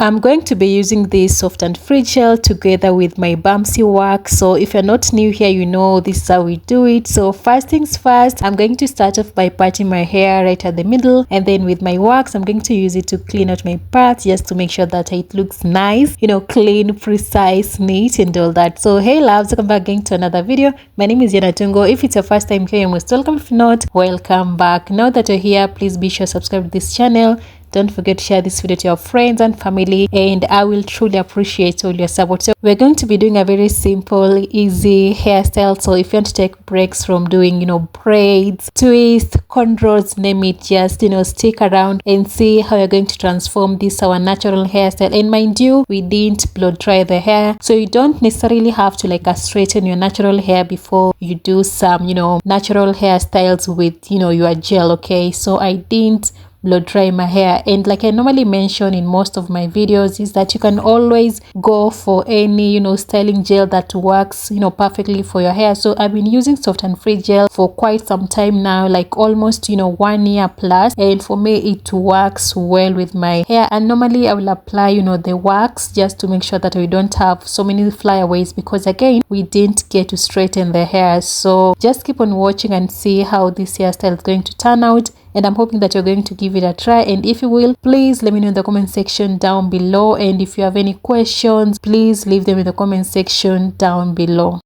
I'm going to be using this Sofnfree Gel together with my Bamsi Wax. So if you're not new here, you know this is how we do it. So first things first, I'm going to start off by parting my hair right at the middle, and then with my wax I'm going to use it to clean out my parts, just to make sure that it looks nice, you know, clean, precise, neat and all that. So hey loves, welcome back again to another video. My name is Yana Tungo. If it's your first time here, you're most welcome. If not, welcome back. Now that you're here, please be sure to subscribe to this channel. Don't forget to share this video to your friends and family, and I will truly appreciate all your support. So we're going to be doing a very simple, easy hairstyle. So if you want to take breaks from doing, you know, braids, twists, cornrows, name it, just, you know, stick around and see how you're going to transform this our natural hairstyle. And mind you, we didn't blow dry the hair, so you don't necessarily have to like straighten your natural hair before you do some, you know, natural hairstyles with, you know, your gel. Okay, so I didn't blow dry my hair, and like I normally mention in most of my videos, is that you can always go for any, you know, styling gel that works, you know, perfectly for your hair. So I've been using Sofnfree Gel for quite some time now, like almost, you know, 1 year plus, and for me it works well with my hair. And normally I will apply, you know, the wax just to make sure that we don't have so many flyaways, because again we didn't get to straighten the hair. So just keep on watching and see how this hairstyle is going to turn out, and I'm hoping that you're going to give it a try. And if you will, please let me know in the comment section down below, and if you have any questions, please leave them in the comment section down below.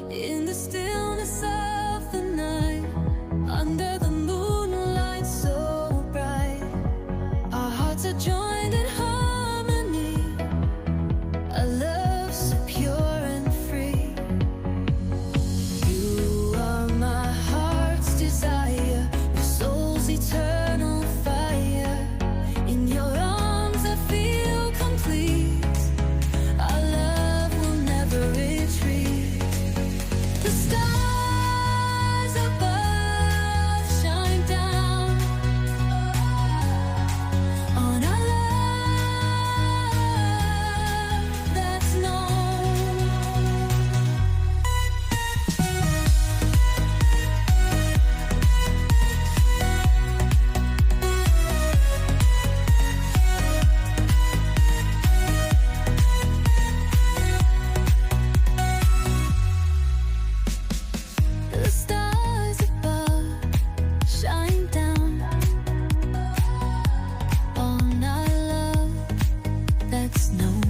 In the stillness of the night, under the moonlight so bright, our hearts are joined in harmony, a love so pure and free. You are my heart's desire, your soul's eternal fire. In your arms I feel complete, our love will never retreat. The stars above shine down on our love that's known. The stars above shine down on our love that's known.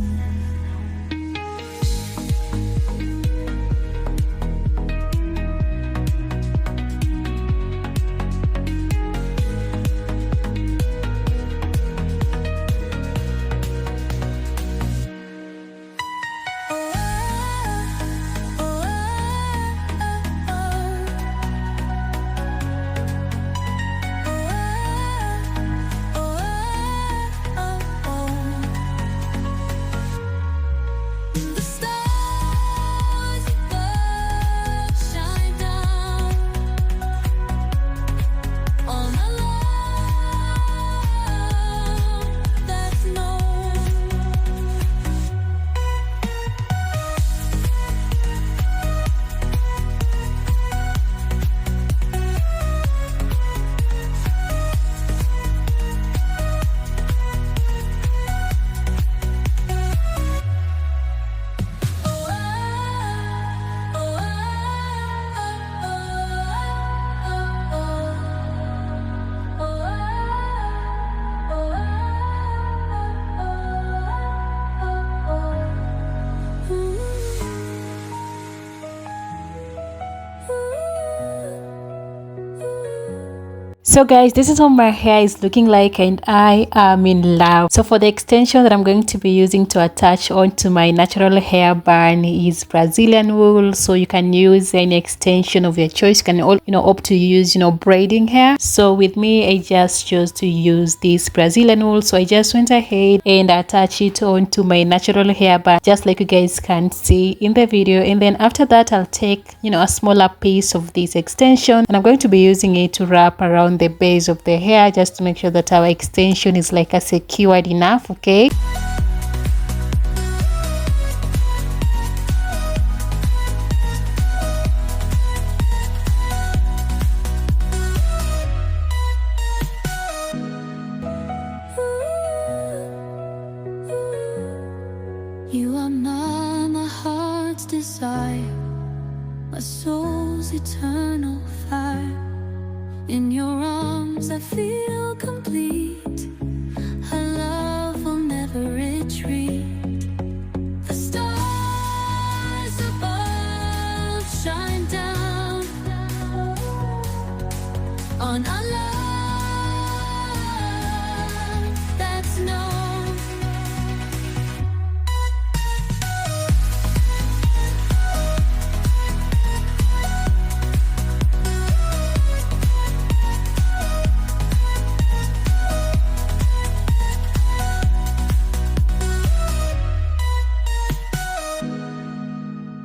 The stars above shine down on our love that's known. So guys, this is how my hair is looking like, and I am in love. So for the extension that I'm going to be using to attach onto my natural hair band is Brazilian Wool. So you can use any extension of your choice. You can all, you know, opt to use, you know, braiding hair. So with me, I just chose to use this Brazilian Wool. So I just went ahead and attach it onto my natural hair band, just like you guys can see in the video. And then after that, I'll take, you know, a smaller piece of this extension, and I'm going to be using it to wrap around the base of the hair, just to make sure that our extension is like secured enough. Okay. desire, my soul's eternal fire. In your arms I feel complete. Our love will never retreat. The stars above shine down on our love that's known.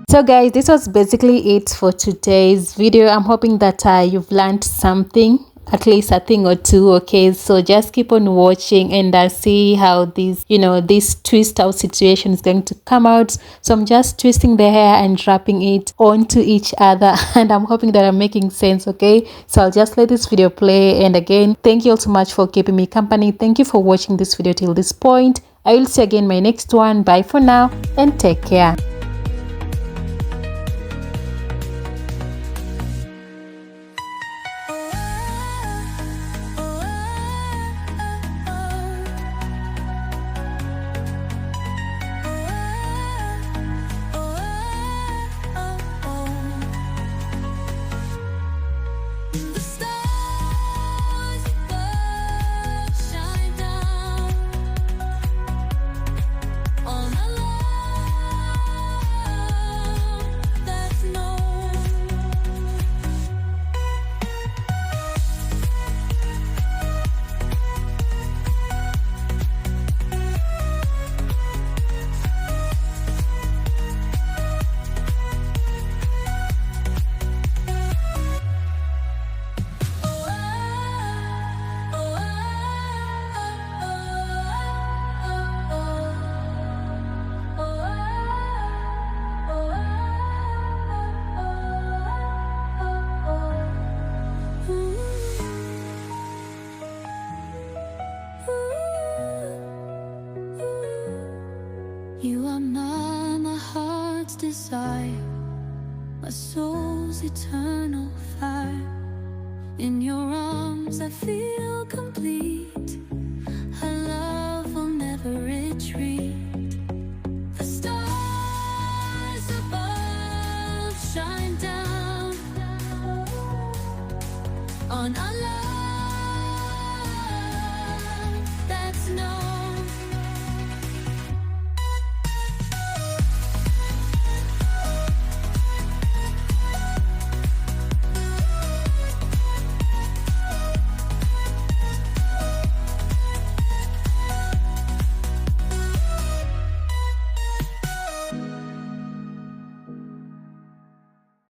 So guys, this was basically it for today's video. I'm hoping that you've learned something, at least a thing or two. Okay, so just keep on watching and see how this, this twist out situation is going to come out. So I'm just twisting the hair and wrapping it onto each other, and I'm hoping that I'm making sense. Okay, so I'll just let this video play, and again, thank you all so much for keeping me company. Thank you for watching this video till this point. I will see you again in my next one. Bye for now and take care. The stars above shine down on our love that's known. You are my heart's desire, my soul's eternal fire. In your arms I feel complete. Our love will never retreat. The stars above shine down on our love